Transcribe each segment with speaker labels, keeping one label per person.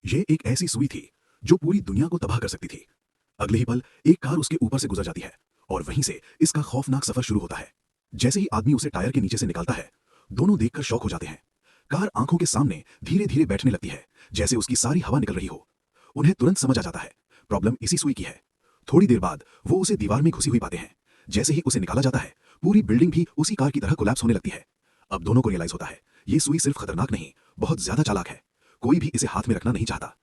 Speaker 1: ये एक ऐसी सुई थी जो पूरी दुनिया को तबाह कर सकती थी। अगले ही पल एक कार उसके ऊपर से गुजर जाती है और वहीं से इसका खौफनाक सफर शुरू होता है। जैसे ही आदमी उसे टायर के नीचे से निकालता है, दोनों देखकर शॉक हो जाते हैं। कार आंखों के सामने धीरे धीरे बैठने लगती है, जैसे उसकी सारी हवा निकल रही हो। उन्हें तुरंत समझ आ जाता है, प्रॉब्लम इसी सुई की है। थोड़ी देर बाद वो उसे दीवार में घुसी हुई पाते हैं। जैसे ही उसे निकाला जाता है, पूरी बिल्डिंग भी उसी कार की तरह कोलैप्स होने लगती है। अब दोनों को रियलाइज होता है, ये सुई सिर्फ खतरनाक नहीं, बहुत ज्यादा चालाक है। कोई भी इसे हाथ में रखना नहीं चाहता।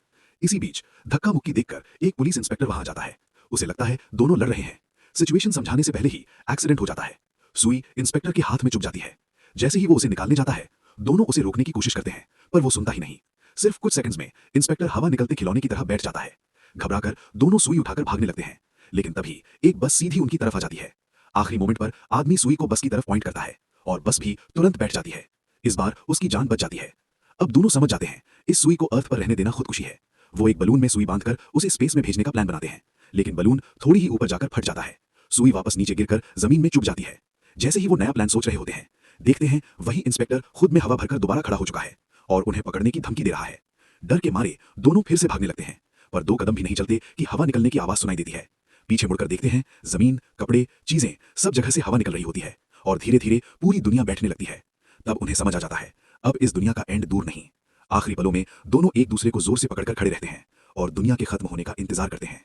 Speaker 1: इसी बीच धक्का मुक्की देखकर एक पुलिस इंस्पेक्टर वहां जाता है। उसे लगता है दोनों लड़ रहे हैं। सिचुएशन समझाने से पहले ही एक्सीडेंट हो जाता है। सुई इंस्पेक्टर के हाथ में चुभ जाती है। जैसे ही वो उसे निकालने जाता है, दोनों उसे रोकने की कोशिश करते हैं, पर वो सुनता ही नहीं। सिर्फ कुछ सेकंड्स में इंस्पेक्टर हवा निकलते खिलौने की तरह बैठ जाता है। घबराकर दोनों सुई उठाकर भागने लगते हैं, लेकिन तभी एक बस सीधी उनकी तरफ आ जाती है। आखिरी मोमेंट पर आदमी सुई को बस की तरफ पॉइंट करता है और बस भी तुरंत बैठ जाती है। इस बार उसकी जान बच जाती है। अब दोनों समझ जाते हैं, इस सुई को अर्थ पर रहने देना खुदकुशी है। वो एक बलून में सुई बांधकर उसे स्पेस में भेजने का प्लान बनाते हैं, लेकिन बलून थोड़ी ही ऊपर जाकर फट जाता है। सुई वापस नीचे गिरकर जमीन में चुभ जाती है। जैसे ही वो नया प्लान सोच रहे होते हैं, देखते हैं वही इंस्पेक्टर खुद में हवा भरकर दोबारा खड़ा हो चुका है और उन्हें पकड़ने की धमकी दे रहा है। डर के मारे दोनों फिर से भागने लगते हैं, पर 2 कदम भी नहीं चलते कि हवा निकलने की आवाज सुनाई देती है। पीछे मुड़कर देखते हैं, जमीन, कपड़े, चीजें सब जगह से हवा निकल रही होती है और धीरे धीरे पूरी दुनिया बैठने लगती है। तब उन्हें समझ आ जाता है, अब इस दुनिया का एंड दूर नहीं। आखिरी पलों में दोनों एक दूसरे को जोर से पकड़कर खड़े रहते हैं और दुनिया के खत्म होने का इंतजार करते हैं।